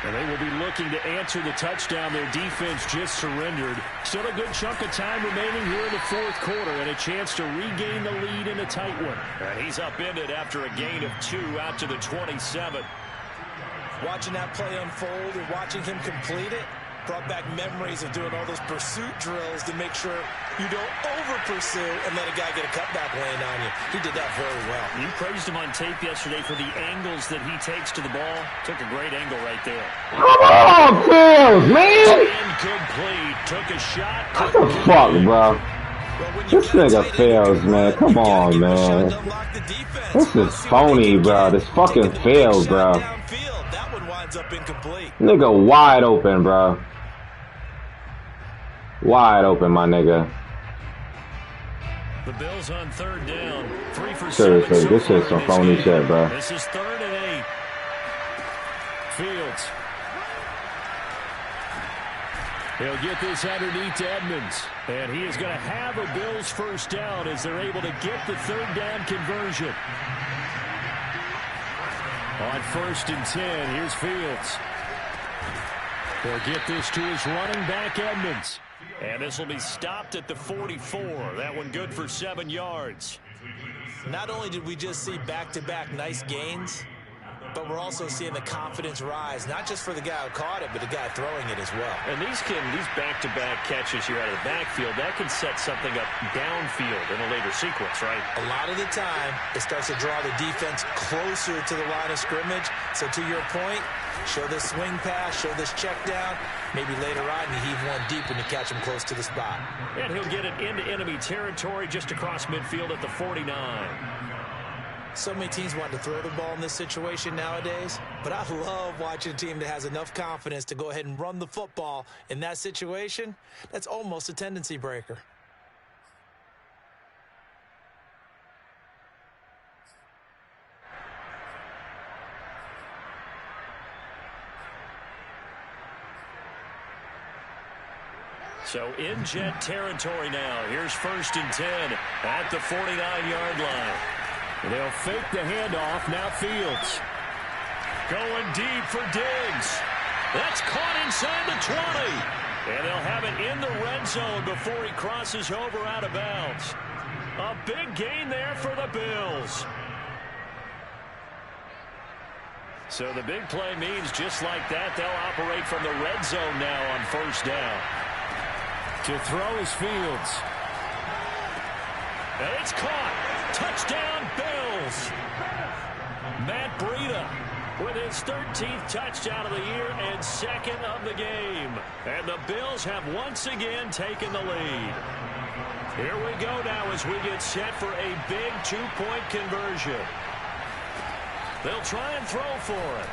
And they will be looking to answer the touchdown their defense just surrendered. Still a good chunk of time remaining here in the fourth quarter and a chance to regain the lead in a tight one. And he's upended after a gain of 2 out to the 27. Watching that play unfold and watching him complete it brought back memories of doing all those pursuit drills to make sure you don't over-pursue and let a guy get a cutback lane on you. He did that very well. You praised him on tape yesterday for the angles that he takes to the ball. Took a great angle right there. Come on, Fields, man! Incomplete. Took a shot. What the fuck, bro? This nigga fails, man. Come on, man. This is phony, bro. This fucking fails, bro. That one winds up incomplete. Nigga wide open, bro. Wide open, my nigga. The Bills on third down. 3 for 7. Seriously, this is some phony shit, bro. This is 3rd and 8. Fields. He'll get this underneath to Edmonds. And he is going to have a Bills first down as they're able to get the 3rd down conversion. On 1st and 10, here's Fields. He'll get this to his running back, Edmonds. And this will be stopped at the 44. That one good for 7 yards. Not only did we just see back-to-back nice gains, but we're also seeing the confidence rise, not just for the guy who caught it, but the guy throwing it as well. And these back-to-back catches here out of the backfield, that can set something up downfield in a later sequence, right? A lot of the time, it starts to draw the defense closer to the line of scrimmage. So to your point, show this swing pass, show this check down. Maybe later on, you heave one deep and you catch him close to the spot. And he'll get it into enemy territory just across midfield at the 49. So many teams want to throw the ball in this situation nowadays, but I love watching a team that has enough confidence to go ahead and run the football in that situation. That's almost a tendency breaker. So in jet territory now. Here's 1st and 10 at the 49-yard line. They'll fake the handoff. Now Fields. Going deep for Diggs. That's caught inside the 20. And they'll have it in the red zone before he crosses over out of bounds. A big gain there for the Bills. So the big play means just like that, they'll operate from the red zone now on 1st down. To throw is Fields. And it's caught. Touchdown, Bills. Matt Breida with his 13th touchdown of the year and 2nd of the game. And the Bills have once again taken the lead. Here we go now as we get set for a big 2-point conversion. They'll try and throw for it.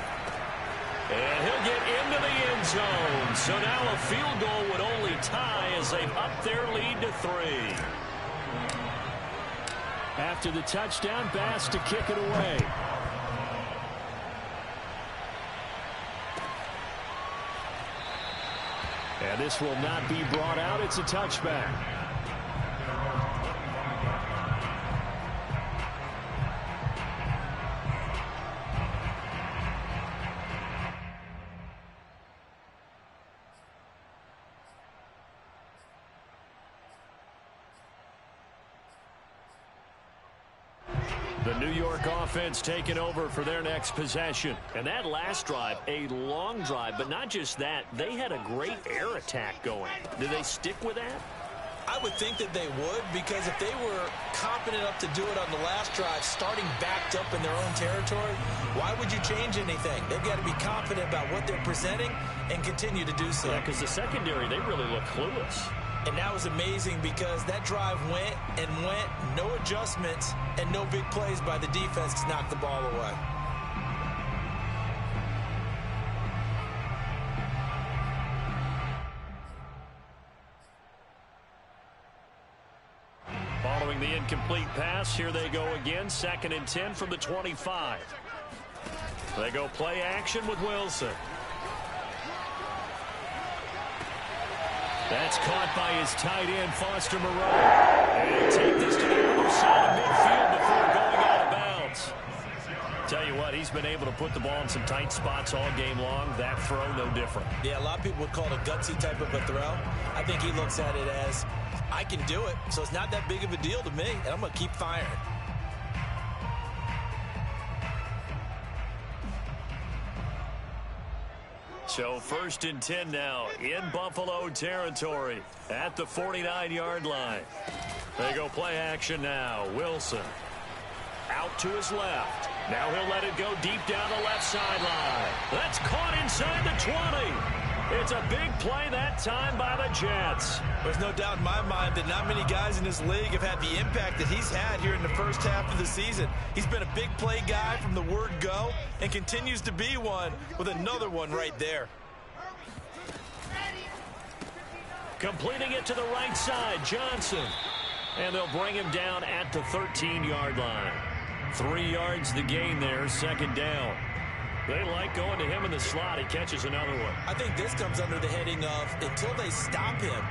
And he'll get into the end zone. So now a field goal would only tie as they've upped their lead to 3. After the touchdown, Bass to kick it away. And this will not be brought out. It's a touchback. The New York offense taking over for their next possession. And that last drive, a long drive, but not just that. They had a great air attack going. Do they stick with that? I would think that they would, because if they were confident enough to do it on the last drive, starting backed up in their own territory, why would you change anything? They've got to be confident about what they're presenting and continue to do so. Yeah, because the secondary, they really look clueless. And that was amazing because that drive went and went, no adjustments, and no big plays by the defense to knock the ball away. Following the incomplete pass, here they go again. 2nd and 10 from the 25. They go play action with Wilson. That's caught by his tight end, Foster Moreau. And he'll take this to the other side of midfield before going out of bounds. Tell you what, he's he's been able to put the ball in some tight spots all game long. That throw, no different. Yeah, a lot of people would call it a gutsy type of a throw. I think he looks at it as, I can do it, so it's not that big of a deal to me, and I'm going to keep firing. So 1st and 10 now in Buffalo territory at the 49-yard line. They go play action now. Wilson out to his left. Now he'll let it go deep down the left sideline. That's caught inside the 20. It's a big play that time by the Jets. There's no doubt in my mind that not many guys in this league have had the impact that he's had here in the first half of the season. He's been a big play guy from the word go and continues to be one with another one right there. Completing it to the right side, Johnson. And they'll bring him down at the 13-yard line. 3 yards the gain there, 2nd down. They like going to him in the slot. He catches another one. I think this comes under the heading of, until they stop him,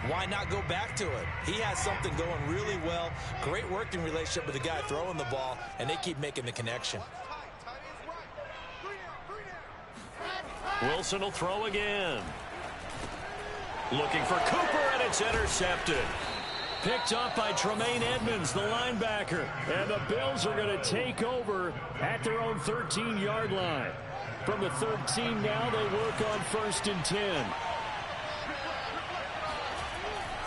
why not go back to it? He has something going really well. Great working relationship with the guy throwing the ball, and they keep making the connection. Wilson will throw again. Looking for Cooper, and it's intercepted. Picked up by Tremaine Edmonds, the linebacker. And the Bills are going to take over at their own 13-yard line. From the 13 now, they work on 1st and 10.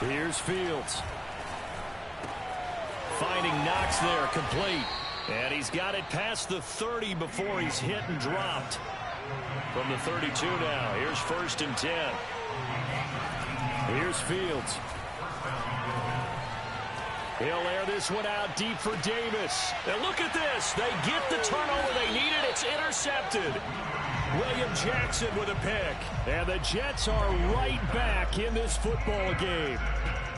Here's Fields. Finding Knox there, complete. And he's got it past the 30 before he's hit and dropped. From the 32 now, here's 1st and 10. Here's Fields. He'll air this one out deep for Davis. And look at this. They get the turnover they needed. It's intercepted. William Jackson with a pick. And the Jets are right back in this football game.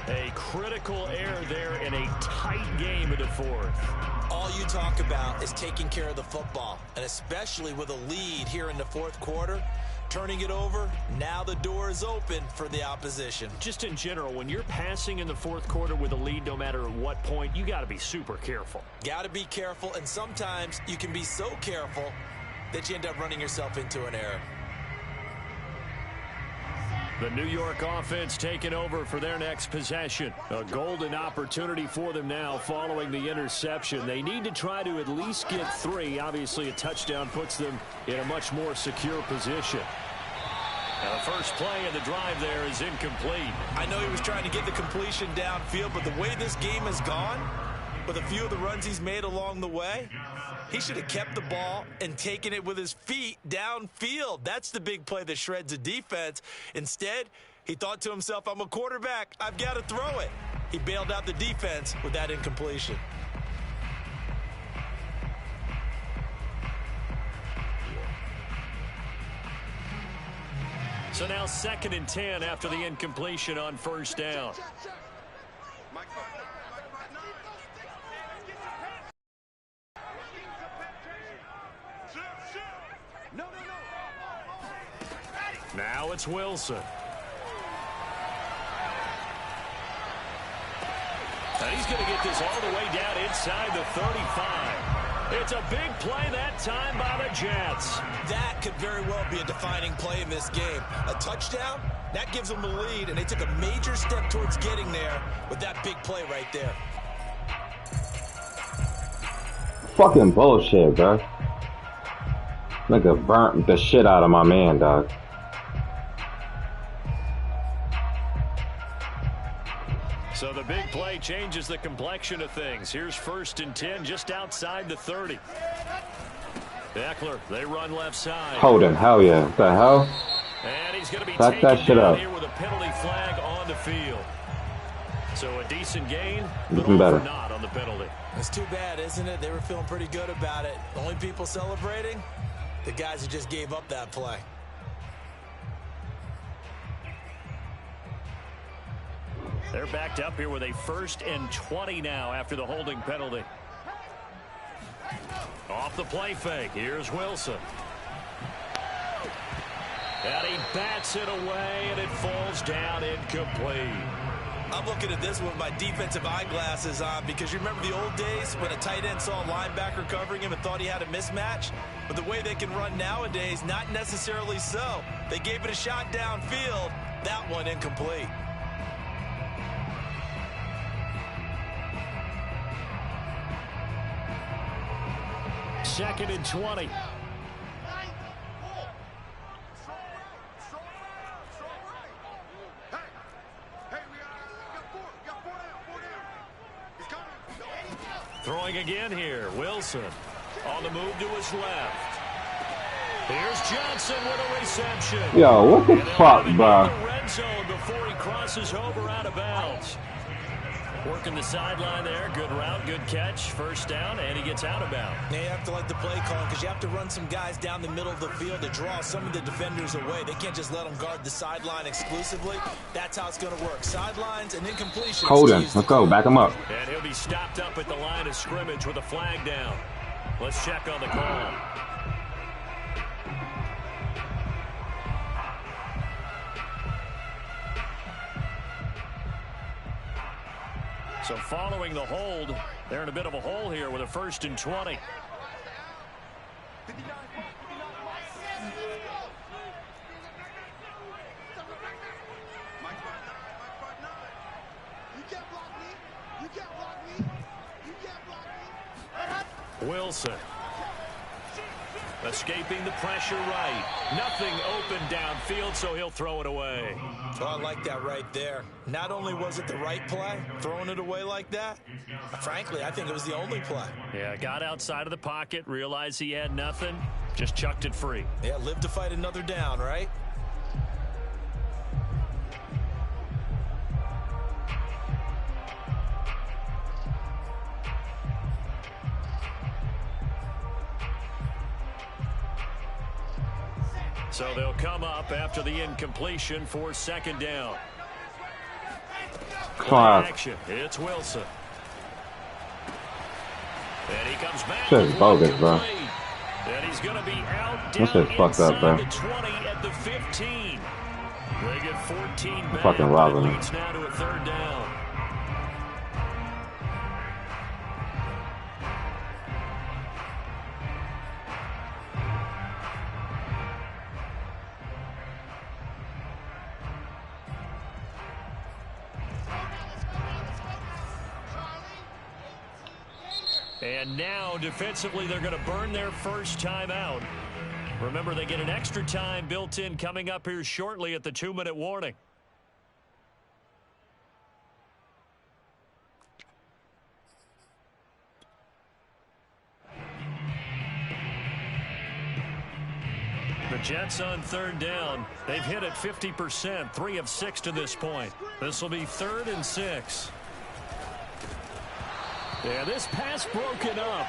A critical error there in a tight game in the 4th. All you talk about is taking care of the football, and especially with a lead here in the 4th quarter. Turning it over, now the door is open for the opposition. Just in general, when you're passing in the 4th quarter with a lead, no matter at what point, you got to be super careful. Got to be careful, and sometimes you can be so careful that you end up running yourself into an error. The New York offense taking over for their next possession. A golden opportunity for them now following the interception. They need to try to at least get 3. Obviously, a touchdown puts them in a much more secure position. Now, the first play of the drive there is incomplete. I know he was trying to get the completion downfield, but the way this game has gone, with a few of the runs he's made along the way, he should have kept the ball and taken it with his feet downfield. That's the big play that shreds a defense. Instead, he thought to himself, I'm a quarterback. I've got to throw it. He bailed out the defense with that incompletion. So now 2nd and 10 after the incompletion on 1st down. Now it's Wilson. And he's going to get this all the way down inside the 35. It's a big play that time by the Jets. That could very well be a defining play in this game. A touchdown, that gives them the lead, and they took a major step towards getting there with that big play right there. Fucking bullshit, bro. Nigga burnt the shit out of my man, dog. So the big play changes the complexion of things. Here's 1st and 10 just outside the 30. Eckler, they run left side. Holding, hell yeah. What the hell? And he's going to be Back taken that shit down up. here with a penalty flag on the field. So a decent gain, but Even better. not on the penalty. It's too bad, isn't it? They were feeling pretty good about it. The only people celebrating, the guys who just gave up that play. They're backed up here with a 1st and 20 now after the holding penalty. Off the play fake. Here's Wilson. And he bats it away, and it falls down incomplete. I'm looking at this with my defensive eyeglasses on because you remember the old days when a tight end saw a linebacker covering him and thought he had a mismatch? But the way they can run nowadays, not necessarily so. They gave it a shot downfield. That one incomplete. Second and 20. Throwing again here. Wilson on the move to his left. Here's Johnson with a reception. Yo, what the fuck, bro? The red zone before he crosses over out of bounds. Working the sideline there. Good route, good catch. First down, and he gets out of bounds. Now you have to like the play call because you have to run some guys down the middle of the field to draw some of the defenders away. They can't just let them guard the sideline exclusively. That's how it's going to work. Sidelines and incompletions. Hold him. Let's go. Back him up. And he'll be stopped up at the line of scrimmage with a flag down. Let's check on the call. So following the hold, they're in a bit of a hole here with a 1st and 20. Wilson escaping the pressure right. Nothing open downfield, so he'll throw it away. Oh, I like that right there. Not only was it the right play, throwing it away like that, frankly, I think it was the only play. Yeah, got outside of the pocket, realized he had nothing, just chucked it free. Yeah, live to fight another down, right? So they'll come up after the incompletion for 2nd down. Action. It's Wilson. And he comes back. Shit is bogus, bro. And he's going to be out This down shit's fucked up, bro. the 20 at the 15. They get 14 back. Fucking robbing him. Leads now to a 3rd down. And now, defensively, they're going to burn their first time out. Remember, they get an extra time built in coming up here shortly at the 2-minute warning. The Jets on 3rd down. They've hit it 50%, 3 of 6 to this point. This will be 3rd and 6. Yeah, this pass broken up.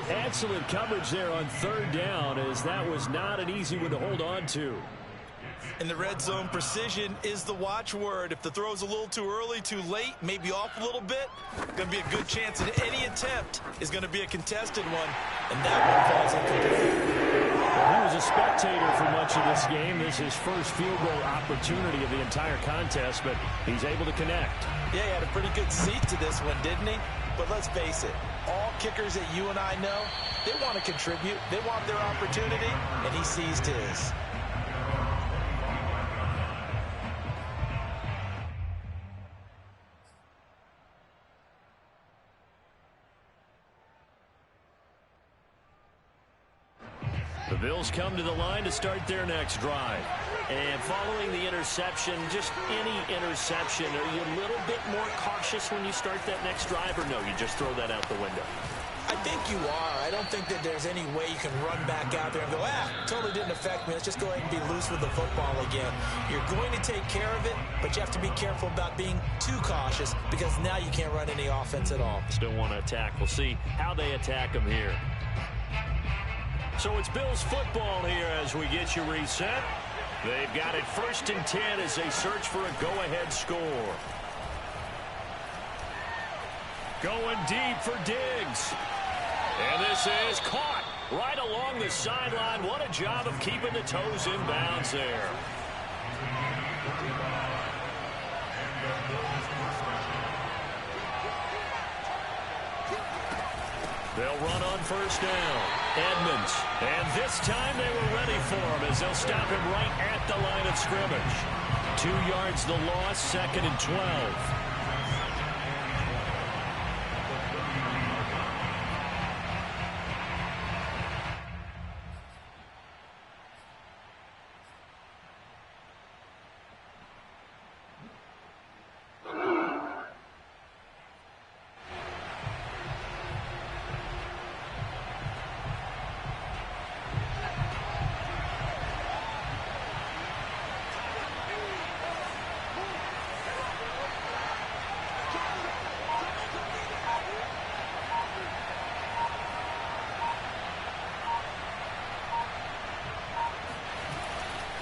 Excellent coverage there on 3rd down, as that was not an easy one to hold on to. In the red zone, precision is the watchword. If the throw's a little too early, too late, maybe off a little bit, going to be a good chance that any attempt is going to be a contested one, and that one falls incomplete. He was a spectator for much of this game. This is his first field goal opportunity of the entire contest, but he's able to connect. Yeah, he had a pretty good seat to this one, didn't he? But let's face it, all kickers that you and I know, they want to contribute. They want their opportunity, and he seized his. The Bills come to the line to start their next drive. And following the interception, just any interception, are you a little bit more cautious when you start that next drive, or no, you just throw that out the window? I think you are. I don't think that there's any way you can run back out there and go, totally didn't affect me. Let's just go ahead and be loose with the football again. You're going to take care of it, but you have to be careful about being too cautious because now you can't run any offense at all. Still want to attack. We'll see how they attack them here. So it's Bills football here as we get you reset. They've got it 1st and 10 as they search for a go-ahead score. Going deep for Diggs. And this is caught right along the sideline. What a job of keeping the toes in bounds there. They'll run on first down. Edmonds. And this time they were ready for him as they'll stop him right at the line of scrimmage. 2 yards the loss, 2nd and 12.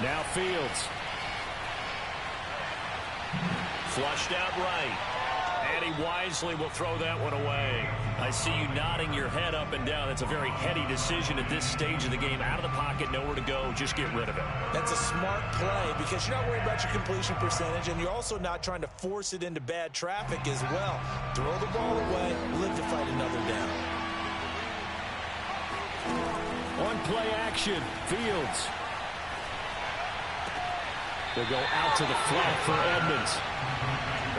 Now Fields. Flushed out right. And he wisely will throw that one away. I see you nodding your head up and down. That's a very heady decision at this stage of the game. Out of the pocket, nowhere to go. Just get rid of it. That's a smart play because you're not worried about your completion percentage, and you're also not trying to force it into bad traffic as well. Throw the ball away, live to fight another down. On play action, Fields. They'll go out to the flat for Edmonds.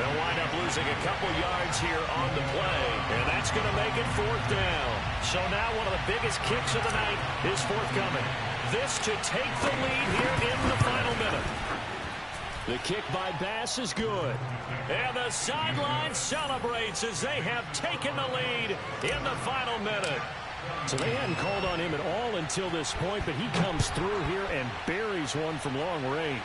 They'll wind up losing a couple yards here on the play, and that's going to make it 4th down. So now one of the biggest kicks of the night is forthcoming. This to take the lead here in the final minute. The kick by Bass is good. And the sideline celebrates as they have taken the lead in the final minute. So they hadn't called on him at all until this point, but he comes through here and buries one from long range.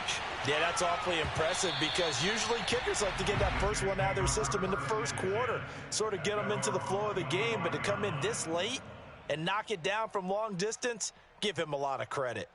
Yeah, that's awfully impressive because usually kickers like to get that first one out of their system in the first quarter, sort of get them into the flow of the game, but to come in this late and knock it down from long distance, give him a lot of credit.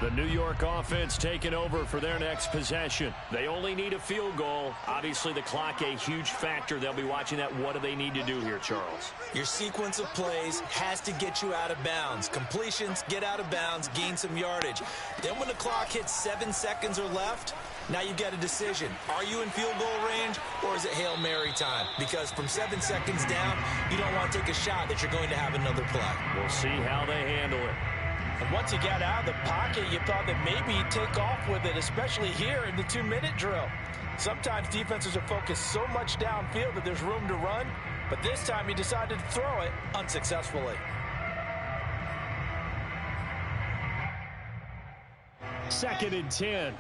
The New York offense taking over for their next possession. They only need a field goal. Obviously, the clock a huge factor. They'll be watching that. What do they need to do here, Charles? Your sequence of plays has to get you out of bounds. Completions, get out of bounds, gain some yardage. Then when the clock hits 7 seconds or left, now you've got a decision. Are you in field goal range or is it Hail Mary time? Because from 7 seconds down, you don't want to take a shot that you're going to have another play. We'll see how they handle it. And once you got out of the pocket, you thought that maybe you'd take off with it, especially here in the 2-minute drill. Sometimes defenses are focused so much downfield that there's room to run, but this time he decided to throw it unsuccessfully. 2nd and 10.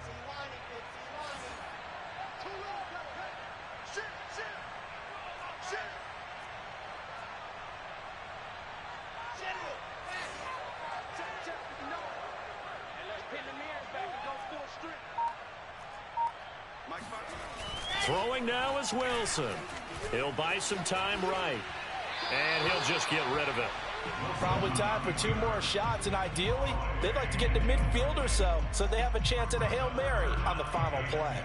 Throwing now is Wilson. He'll buy some time right. And he'll just get rid of it. Probably time for 2 more shots, and ideally, they'd like to get to midfield or so they have a chance at a Hail Mary on the final play.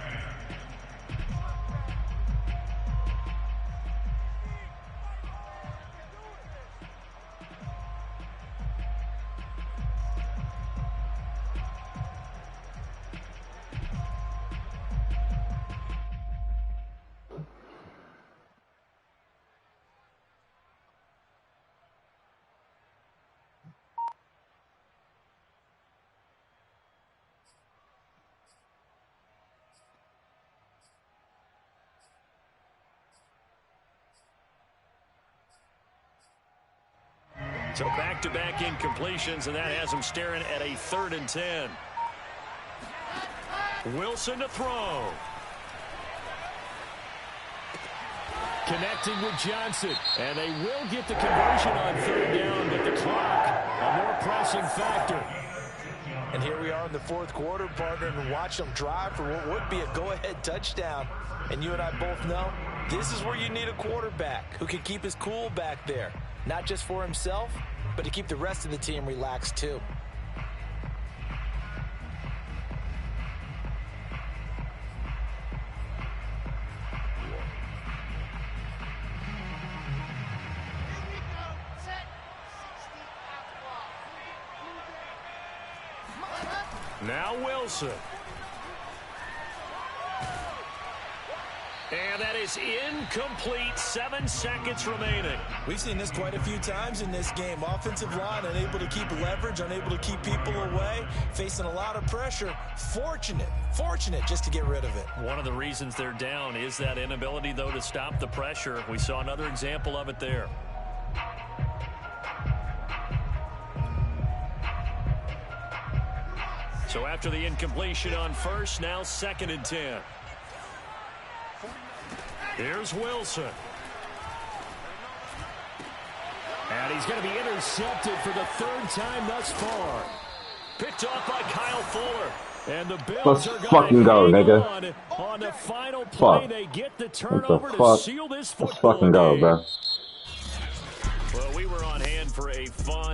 So back-to-back incompletions, and that has him staring at a 3rd and 10. Wilson to throw. Connecting with Johnson. And they will get the conversion on 3rd down, but the clock, a more pressing factor. And here we are in the 4th quarter, partner, and watch them drive for what would be a go-ahead touchdown. And you and I both know this is where you need a quarterback who can keep his cool back there. Not just for himself, but to keep the rest of the team relaxed too. Now Wilson. And that is incomplete. 7 seconds remaining. We've seen this quite a few times in this game. Offensive line unable to keep leverage, unable to keep people away, facing a lot of pressure. Fortunate just to get rid of it. One of the reasons they're down is that inability, though, to stop the pressure. We saw another example of it there. So after the incompletion on first, now 2nd and 10. Here's Wilson. And he's going to be intercepted for the 3rd time thus far. Picked off by Kyle Fuller. And the Bills are fucking go, nigga. On the final play, they get the turnover to seal this football Let's fucking go, game. bro. Well, we were on hand for a fun